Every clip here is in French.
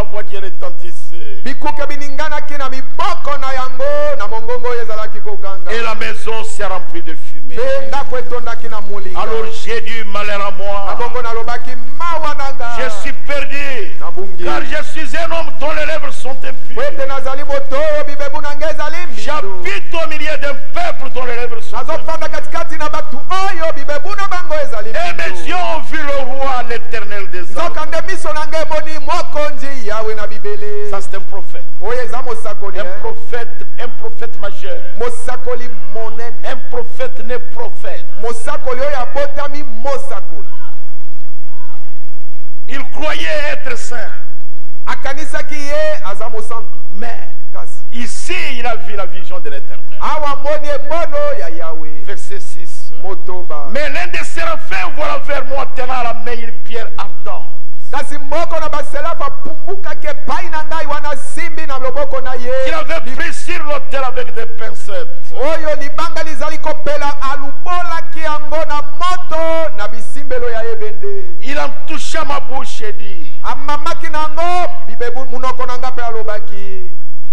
la voix qui retentissait. Et la maison s'est remplie de fumée. Alors j'ai dit malheur à moi. Je suis perdu. Car je suis un homme dont les lèvres sont impures. J'habite au milieu d'un peuple dont les lèvres sont impures. Et mes yeux ont vu le roi, l'Éternel des armées. Ça c'est un prophète. Un prophète majeur. Un prophète né prophète. Il croyait être saint. Mais ici il a vu la vision de l'Éternel. Verset 6. Mais l'un des séraphins voilà vers moi tenant à la main une pierre ardente. Il avait pris sur l'autel avec des pincettes. Il en toucha ma bouche et dit,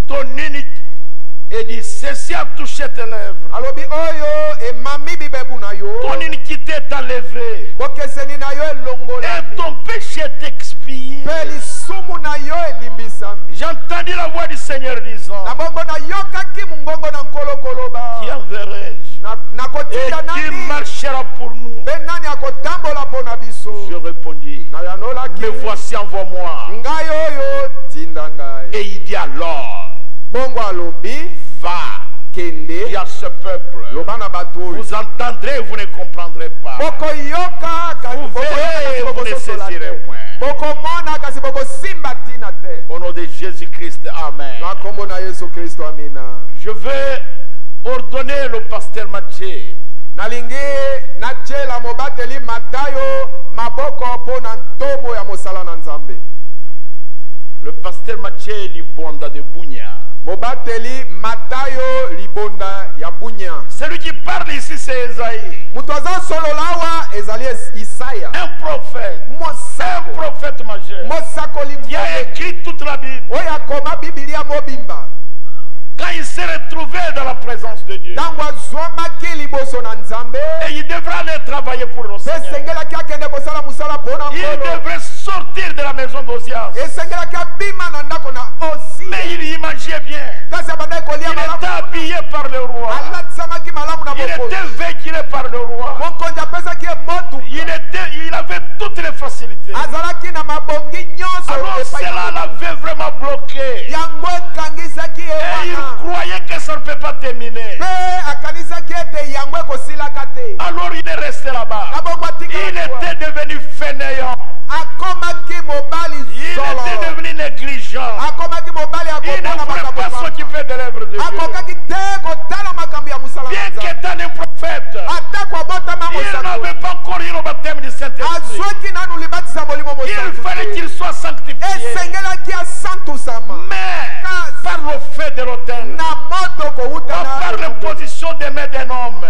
ton iniquité, et dit, ceci a touché tes lèvres. Ton iniquité est enlevée. Et ton péché est expié. J'ai entendu la voix du Seigneur disant, qui enverrai-je? Et qui marchera pour nous? Je répondis, mais voici, envoie-moi. Et il dit alors, va, dis à ce peuple, vous entendrez, vous ne comprendrez pas. Vous verrez, vous ne saisirez point. Au nom de Jésus-Christ, amen. Je vais ordonner le pasteur Mathieu le pasteur Mathieu Libonda de Bunya. Celui qui parle ici, c'est Esaïe. Un prophète majeur qui a écrit toute la Bible. Quand il s'est retrouvé dans la présence de Dieu, et il devra aller travailler pour le Seigneur. Il devrait sortir de la maison d'Ozias. Mais il imaginait bien. Il était habillé par le roi. Il était véhiculé par le roi. Il avait toutes les facilités. Alors cela l'avait vraiment bloqué. Et il croyait que ça ne peut pas terminer. Alors il est resté là-bas. Il était devenu fainéant. Il était devenu négligent. Il ne voulait pas s'occuper de l'œuvre de Dieu. Bien qu'étant un prophète, il n'avait pas encore eu le baptême du Saint-Esprit. Il fallait qu'il soit sanctifié. Mais par le fait de l'autel, par l'imposition des mains d'un homme,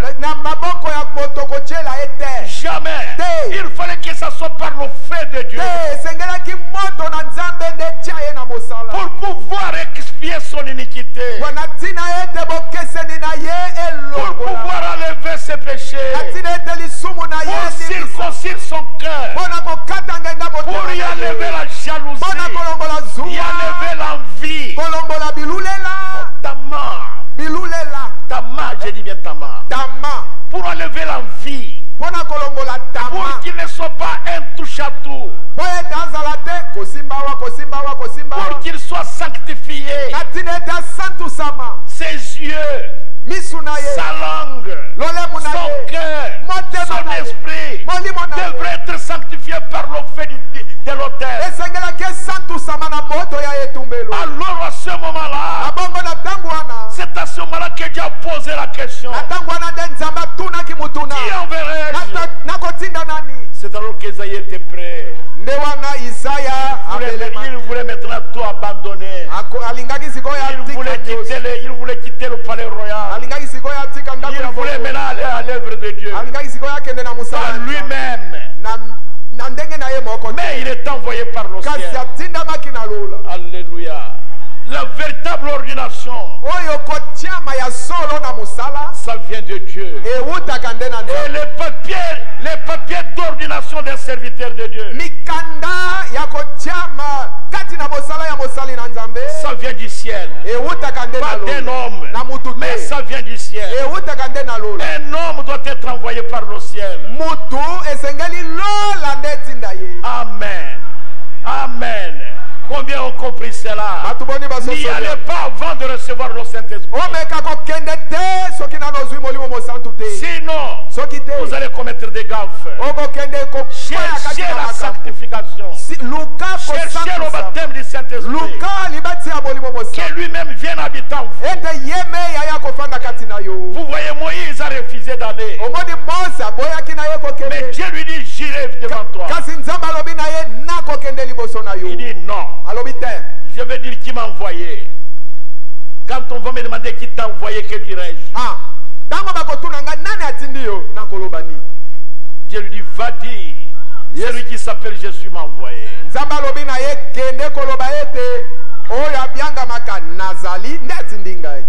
jamais. Il fallait que ça soit par le fait de Dieu. Pour pouvoir expier son iniquité, pour pouvoir enlever ses péchés, pour circoncire son cœur, pour y enlever la jalousie, y enlever l'envie. Tama, j'ai dit bien Tama. Pour enlever l'envie, pour qu'il ne soit pas un touche-à-tout, pour qu'il soit sanctifié, ses yeux, sa langue, son cœur, son esprit devrait être sanctifié par le fait de l'autel. Alors à ce moment-là, c'est à ce moment-là que Dieu a posé la question, qui enverrai-je? C'est alors qu'Esaïe était prêt. Il voulait maintenant tout abandonner. Il voulait véritable ordination, ça vient de Dieu. Et les papiers d'ordination des serviteurs de Dieu, ça vient du ciel. Pas d'un homme, mais ça vient du ciel. Un homme doit être envoyé par le ciel. Amen. Amen. Combien ont compris cela? N'y allez pas avant de recevoir le Saint-Esprit. Sinon, vous allez commettre des gaffes. Cherchez la sanctification. Cherchez le baptême du Saint-Esprit. Que lui-même vienne habiter en vous. Vous voyez, Moïse a refusé d'aller. Mais Dieu lui dit, j'irai devant toi. Il dit non. Je veux dire qui m'a envoyé. Quand on va me demander qui t'a envoyé, que dirais-je? Dieu lui dit, va dire, celui qui s'appelle Jésus m'a envoyé.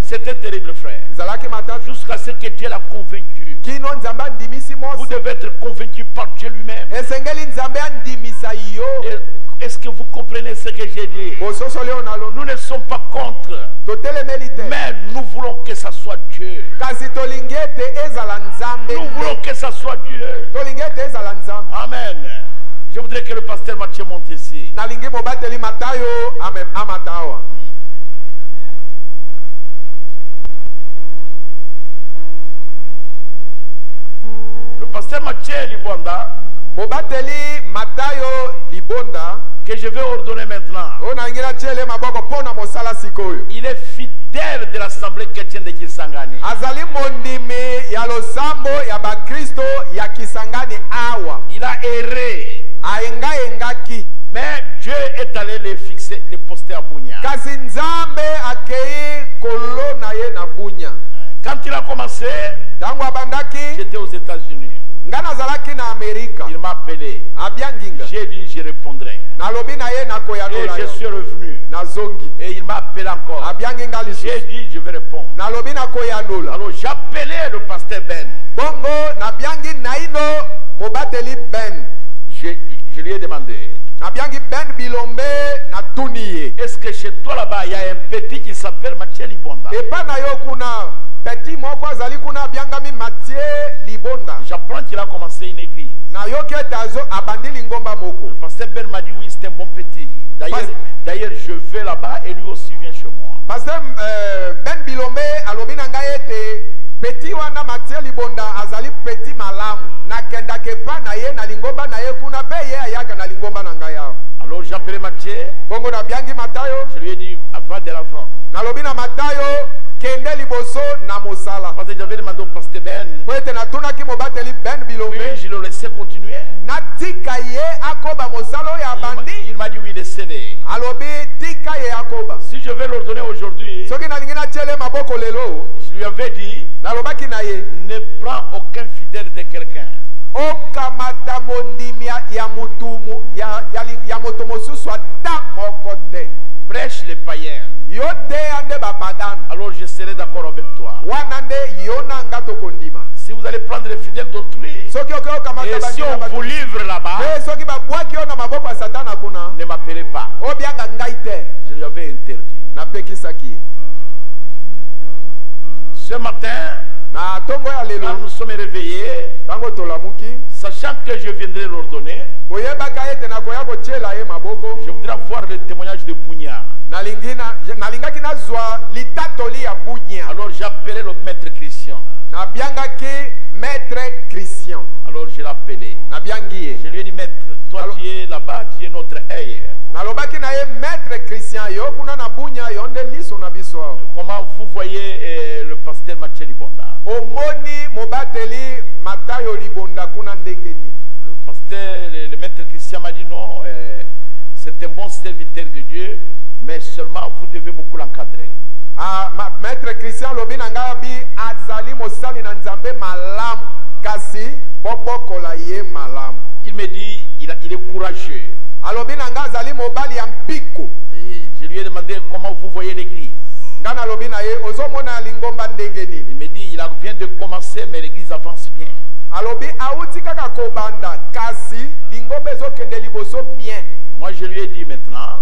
C'était terrible, frère. Jusqu'à ce que Dieu l'a convaincu. Vous devez être convaincu par Dieu lui-même. Est-ce que vous comprenez ce que j'ai dit? Nous ne sommes pas contre, mais nous voulons que ça soit Dieu. Nous voulons que ça soit Dieu. Amen. Je voudrais que le pasteur Mathieu monte ici. Le pasteur Mathieu Libonda, que je vais ordonner maintenant, il est fidèle de l'Assemblée chrétienne de Kisangani. Il a erré, mais Dieu est allé les fixer, les poster à Bunia. Quand il a commencé, j'étais aux États-Unis. Il m'a appelé. J'ai dit, je répondrai. Et je suis revenu. Et il m'a appelé encore. J'ai dit, je vais répondre. Alors j'ai appelé le pasteur Ben. Je lui ai demandé, est-ce que chez toi là-bas, il y a un petit qui s'appelle Mathieu Libonda? J'apprends qu'il a commencé une église. Le pasteur Ben m'a dit, oui, c'est un bon petit. D'ailleurs, je vais là-bas et lui aussi vient chez moi. Pasteur Ben Bilombe alobinanga ete petit wana Mathieu Libonda azali petit malamu na kenda kepa na ye na lingomba na ye kuna be ye ayaka na lingomba na ngaya. Alors j'ai appelé Mathieu. Bongo na biangi Matayo. Je lui ai dit, va de l'avant. Na lobina Matayo kende liboso na mosala. Parce que j'avais demandé au pasteur Ben. Poete na tuna ki mobateli Ben Bilombe. Oui, je le laissais continuer. Na tika ye akoba mosalo ya bandi. Il m'a dit oui, laissez-le. Alobi tika ye akoba. Si je vais l'ordonner aujourd'hui, soki na lingina chele maboko lelo. Je lui avais dit, ne prends aucun fidèle de quelqu'un. Prêche les païens. Alors je serai d'accord avec toi. Si vous allez prendre les fidèles d'autrui, et si on vous livre là-bas, ne m'appelez pas. Je lui avais interdit. Ce matin, quand nous sommes réveillés, sachant que je viendrai l'ordonner, je voudrais voir le témoignage de Bunia. Alors j'ai appelé le maître Christian. Alors je l'ai appelé. Je lui ai dit, maître, toi tu es là-bas, tu es notre aïe. Comment vous voyez le pasteur Mathieu Libonda? Le pasteur, le maître Christian m'a dit non, c'est un bon serviteur de Dieu, mais seulement vous devez beaucoup l'encadrer. Maître Christian Lobinangabi azali mosali na nzambe malam kasi bobokola ye malam. Il me dit il est courageux. Alobinanga azali mobali ya mpiko. Je lui ai demandé comment vous voyez l'église. Il me dit, il vient de commencer, mais l'église avance bien. Moi, je lui ai dit maintenant,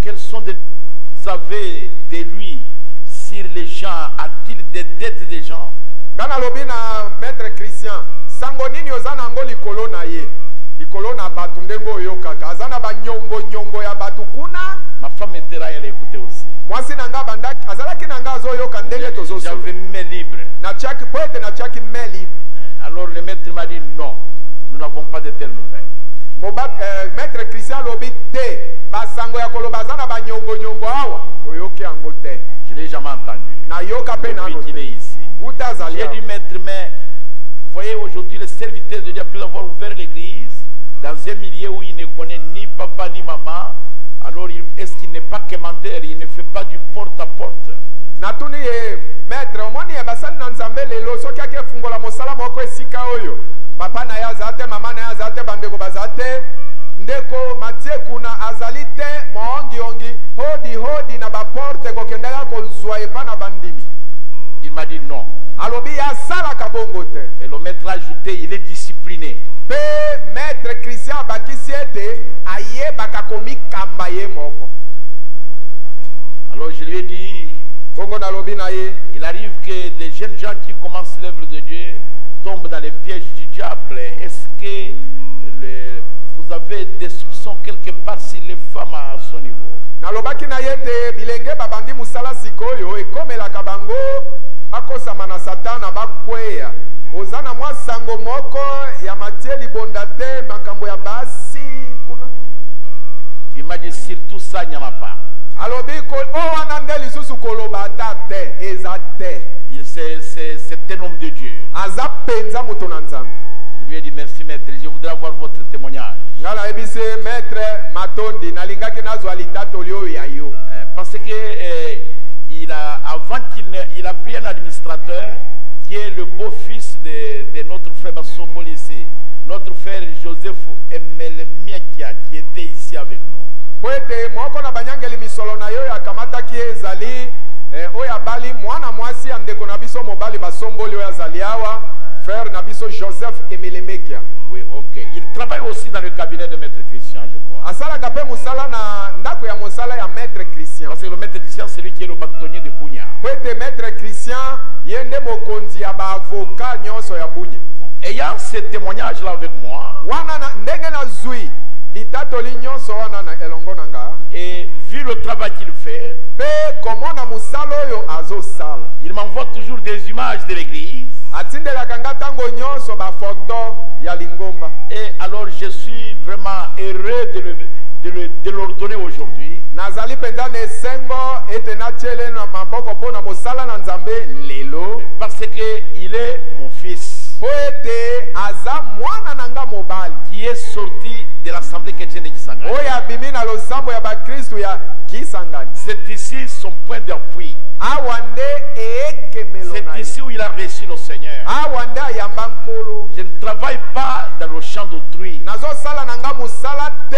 quels sont vous avez de lui sur les gens? A-t-il des dettes des gens? Maître Christian, sangonini ozana ngo likolo na ye. Likolo na batu ndengo yokaka. Azana ba nyongo ya batu kuna. Ma femme était là, elle écoutait aussi. Mwasi nanga banda azalaki nanga zo yoka ndenge tozo. J'avais main libre. Na chaki poete na chaki main libre. Alors le maître m'a dit non, nous n'avons pas de telles nouvelles. Maître Christian lobi te basango ya koloba azana ba nyongo awa. Oyoki ango te. Je l'ai jamais entendu. Na yoka pe na no. Il est ici. J'ai dit maître, mais vous voyez aujourd'hui le serviteur de Dieu peut avoir ouvert l'église dans un milieu où il ne connaît ni papa ni maman. Alors est-ce qu'il n'est pas commandeur? Il ne fait pas du porte-à-porte. Natuni maître omoni ya basali na nzambe lelo soki ake fungola mosala moko esika oyo papa na ya zate mama na ya zate bandeko bazate ndeko matie kuna azali te moongi hodi na ba porte kokendaka kozwa epa na bandimi. Il m'a dit non. Alobi ya sala kabongo te. Et le maître a ajouté, il est discipliné. Pe maître Christian bakisi ete aye bakakomi kamba ye moko. Alors je lui ai dit, il arrive que des jeunes gens qui commencent l'œuvre de Dieu tombent dans les pièges du diable. Est-ce que vous avez des soupçons quelque part sur les femmes à son niveau? Nalobaki na yete bilenge babandi musala sikoyo ekomela kabango akosama na satana bakweya ozana mwa sango moko ya matie libonda te makambo ya basi kuna. Il m'a dit surtout ça il n'y en a pas. Alobi ko o wana ndeli susu koloba te ezate. C'est un homme de Dieu. Aza penza muto na nzambe. Je lui ai dit merci maître, je voudrais avoir votre témoignage. Ngala ebise maître matondi nalingaki nazwa litatoli oyo ya yo. Parce que avant qu'il a pris un administrateur qui est le beau-fils de notre frère Basomboli ici, notre frère Joseph Emelemiakia qui était ici avec nous. Poete moko na banyangeli misolo na yo ya kamata ki ezali oya bali mwana mwasi andeko na biso mobali Basomboli oya zali awa frère na biso Joseph Emelemiakia. Oui, ok. Il travaille aussi dans le cabinet de maître Christian, je crois. Asala gape musala na ndako ya musala ya maître Christian. Parce que le maître Christian c'est lui qui est le bâtonnier de Bunya. Poete maître Christian yende mokonzi ya ba avocat nyonso ya Bunya. Ayant ce témoignage là avec moi, wana na ndenge na zui litatoli nyonso wana na elongo nanga, et vu le travail qu'il fait, pe komona musalo yo azo sala, il m'envoie toujours des images de l'église. Atindelaka nga tango nyonso ba photo ya lingomba. Et alors je suis vraiment heureux de l'ordonner aujourd'hui. Nazali penza ne sengo ete na tiele na maboko pona mosala na nzambe lelo parce que il est mon fils. Poete aza mwana nanga mobali qui est sorti de l'assemblée chrétienne de Kisangani. Oya bimi na losambo ya bakristo ya Kisangani. C'est ici son point d'appui. Awande ekemelo. C'est ici où il a reçu le Seigneur. Awande ayamba nkolo. Je ne travaille pas dans le champ d'autrui. Nazo sala nanga musala te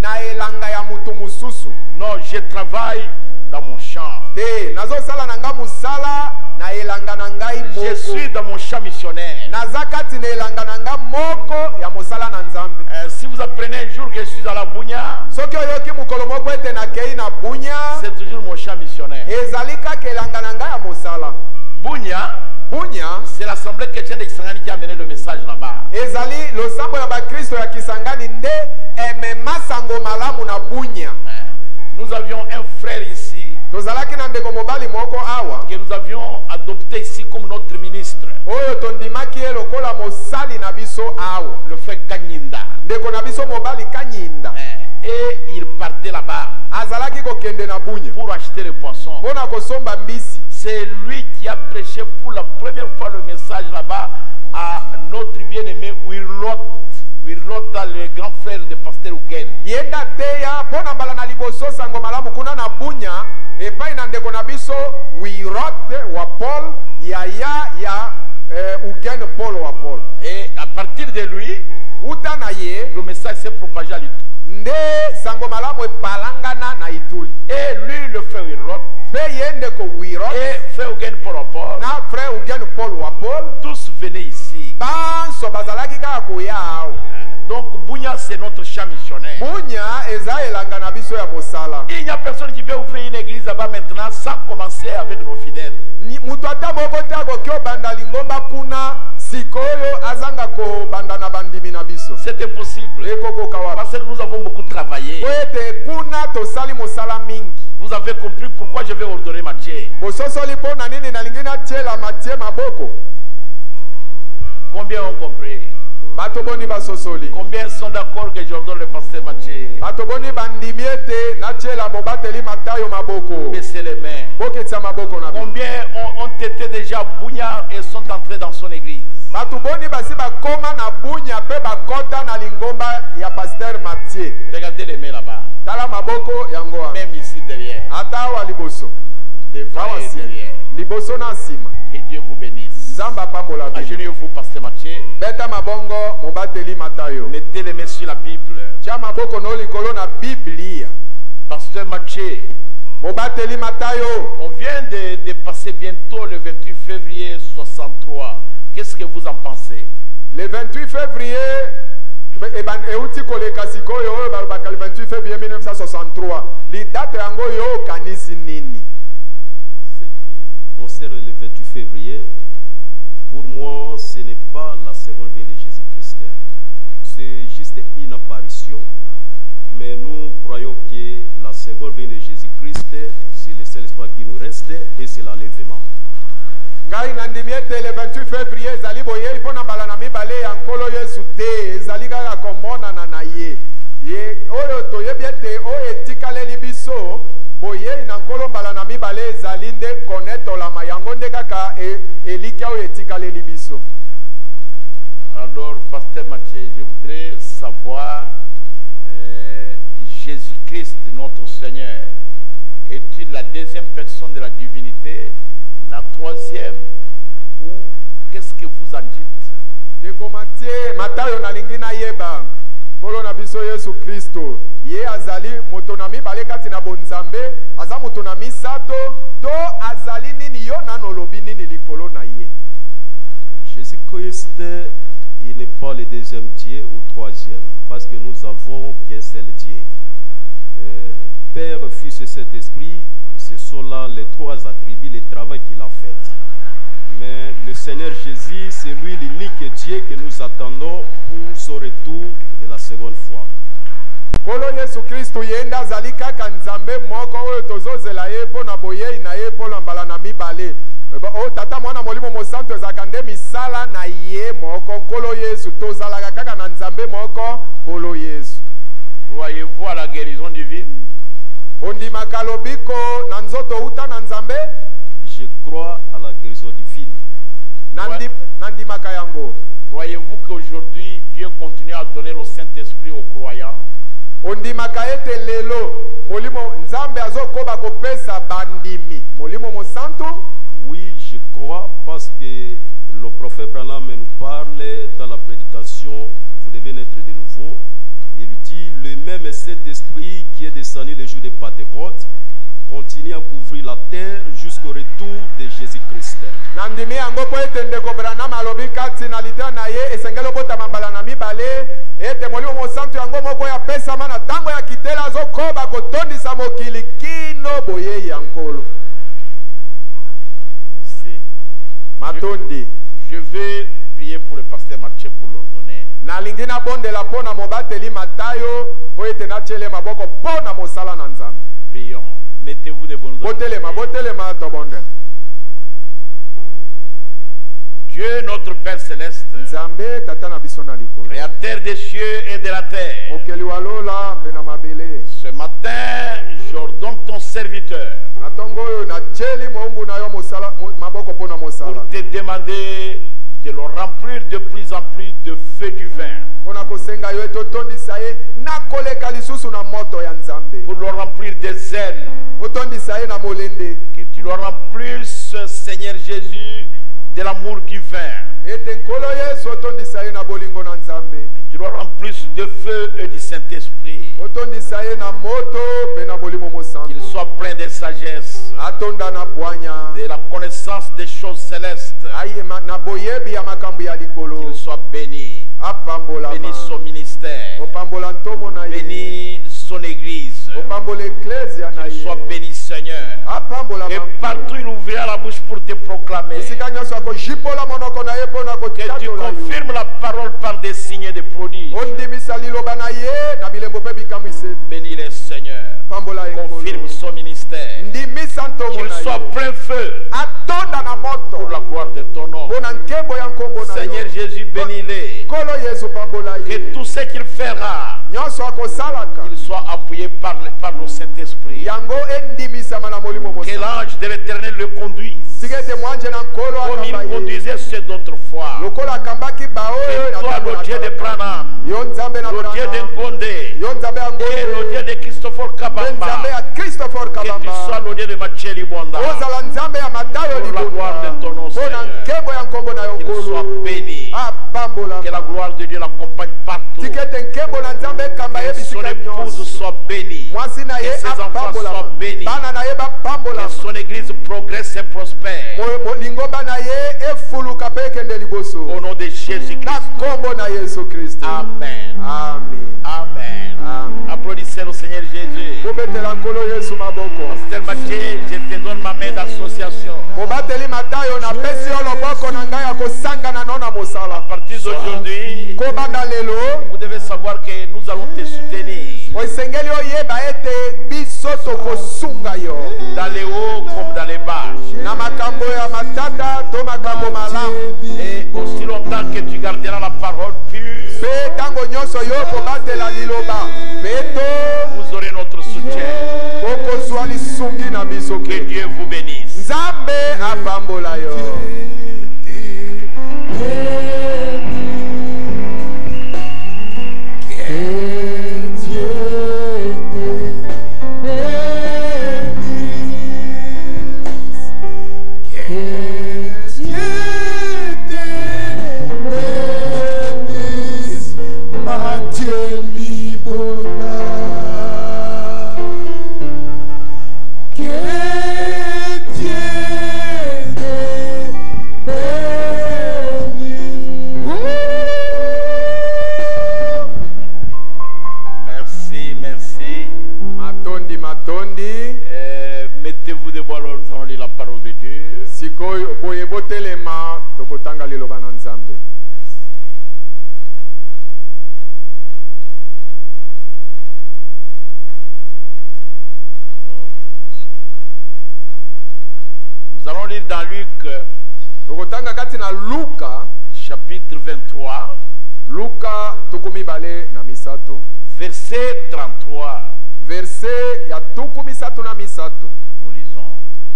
na elanga ya mutu mususu. Non, je travaille dans mon champ. Te nazo sala nanga musala na elanga nangai moko. Je suis dans mon champ missionnaire. Nazakati na elanga nanga moko ya musala na nzambe. Si vous apprenez un jour que je suis dans la Bunya, soki oyoki mukolo moko ete na kei na Bunya, c'est toujours mon champ missionnaire. Ezalika ke elanga nanga ya musala. Bunya, c'est l'assemblée chrétienne de Kisangani qui a amené le message là-bas. Ezali losambo ya bakristo ya Kisangani nde emema sango malamu na Bunya. Nous avions un frère ici tozalaki na ndeko mobali moko awa que nous avions adopté ici comme notre ministre. Oyo tondimaki ye lokola mosali na biso awa. Le frère Kanyinda. Ndeko na biso mobali Kanyinda. Et il partait là-bas. Azalaki kokende na Bunya pour acheter les poissons. Pona kosomba mbisi. C'est lui qui a prêché pour la première fois le message là-bas à notre bien-aimé Wirlota, le grand frère de pasteur Uken. Yenda teya pona mbala na liboso sango malamu kuna na Bunya epai na ndeko na biso Wirote wa Paul ya Uken Paul wa Paul. Et à partir de lui, le message s'est propagé à l'Ituri. Nde sango malamu epalangana na Ituri. Et lui, le frère Wirlot, pe avez compris pourquoi je vais ordonner Matthieu. Combien ont compris? Combien sont d'accord que j'ordonne le pasteur Matthieu? Baissez les mains. Combien ont été déjà bougnards et sont entrés dans son église? Regardez les mains là-bas. Même ici derrière. Devant et derrière. Que Dieu vous bénisse. Agenouillez-vous, pasteur Matthieu. Mettez les mains sur la Bible. Pasteur Matthieu. On vient de passer bientôt le 28 février 63. Qu'est-ce que vous en pensez? Le 28 février, le 28 février 1963, les dates concerne le 28 février, pour moi, ce n'est pas la seconde venue de Jésus-Christ. C'est juste une apparition. Mais nous croyons que la seconde venue de Jésus-Christ, c'est le seul espoir qui nous reste et c'est l'enlèvement. Le 28 février, ezali boye ipona bala na mibale ya nkolo Yesu te ezali kaka komona na ye oyo toyebi ete oyo etikaleli biso boye na nkolo mbala na mibale ezali nde konetolama yango nde kaka elikia oyo etikaleli biso. Alors, pasteur Matthieu, je voudrais savoir, Jésus-Christ, notre Seigneur, est-il la deuxième personne de la divinité, la troisième, ou qu'est-ce que vous en dites? Matayo nalingi na yeba kolo na biso Yesu Kristo ye azali moto na mibale kati na bonzambe aza moto na misato to azali nini yo nano lobi nini likolo na ye? Jésus-Christ, il n'est pas le deuxième Dieu ou troisième, parce que nous avons qu'un seul Dieu. Père, Fils et Saint-Esprit, ce sont là les trois attributs, le travail qu'il a fait. Mais le Seigneur Jésus, c'est lui l'unique Dieu que nous attendons pour son retour de la seconde fois. Kolo Yesu Kristo yenda zalika kanzambe moko oyo tozozela ye pona boye na ye pona mbala na mibale. O tata mwana molimo mosanto ezakande misala na ye moko kolo Yesu tozalaka kaka na nzambe moko kolo Yesu. Croyez-vous à la guérison divine? Ondima kalobiko na nzoto uta na nzambe? Je crois à la guérison divine. Nandima kayango. Croyez-vous qu'aujourd'hui Dieu continue à donner le Saint-Esprit aux croyants? Ondima kaete lelo molimo nzambe azokoba kopesa bandimi molimo mosanto? Oui, je crois parce que le prophète Branham nous parle dans la prédication, vous devez naître de nouveau. Il dit le même Saint-Esprit qui est descendu le jour de Pentecôte continue à couvrir la terre jusqu'au retour de Jésus-Christ. Nandimi yango po etende ko Branham alobi kati na lita na ye esengelo bota mambala na mibale ete molimo mosanto yango moko ya pesa mana tango ya kitela zokoba kotondisa mokili kino boye yankolo. Merci. Matondi. Je vais prier pour le pasteur Matthieu pour l'ordonner. Nalingi na bonde la pona mobateli Matayo po ete na chele maboko pona mosala na nzambe. Prions. Mettez-vous de bonnes Botelema tobonde. Dieu notre Père Céleste, Nzambe tata na biso na likolo, Créateur des cieux et de la terre, mokeli walola pe na mabele. Ce matin, j'ordonne ton serviteur natongo na cheli mombu na yo mosala maboko pona mosala pour te demander de le remplir de plus en plus de feu du vin, pour le remplir des ailes, que tu le remplisses, Seigneur Jésus, de l'amour du vin, que tu le remplisses de feu et du Saint-Esprit, qu'il soit plein de sagesse, de la connaissance des choses célestes, qu'il soit béni, béni son ministère, béni son église, qu'il soit béni Seigneur, et partout il ouvrira la bouche pour te proclamer, que tu confirmes la parole par des signes et des prodiges. Bénis le Seigneur, confirme son ministère. Qu'il soit plein feu pour la gloire de ton nom. Seigneur Jésus, bénis-les. Que tout ce qu'il fera, qu'il soit appuyé par le Saint-Esprit. Que l'ange de l'Éternel le conduise. Comme il conduisait ceux d'autrefois. Et toi, le Dieu de Branham, le Dieu de Ngondé, et le Dieu de Christopher Kabamba, que tu sois le Dieu de Macheli Bonda. Pour la gloire de ton nom, Seigneur. Qu'il soit béni. Que la gloire de Dieu l'accompagne partout. Que son épouse soit bénie. Que ses enfants soient bénis. Que son église progresse et prospère. Au nom de Jésus-Christ. Amen. Amen. Applaudissez le Seigneur Jésus. Pasteur Mathieu, je te donne ma main d'association. À partir d'aujourd'hui, vous devez savoir que nous allons te soutenir. Dans les hauts comme dans les bas. Et aussi longtemps que tu garderas la parole pure, vous aurez notre soutien. Que Dieu vous bénisse. Mettez-vous debout alors nous allons lire la parole de Dieu. Nous allons lire dans Luc chapitre 23 verset 33. Verset ya tukumi satu na misatu. Nous lisons.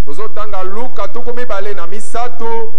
Tozotanga Luka tukumi bale na misatu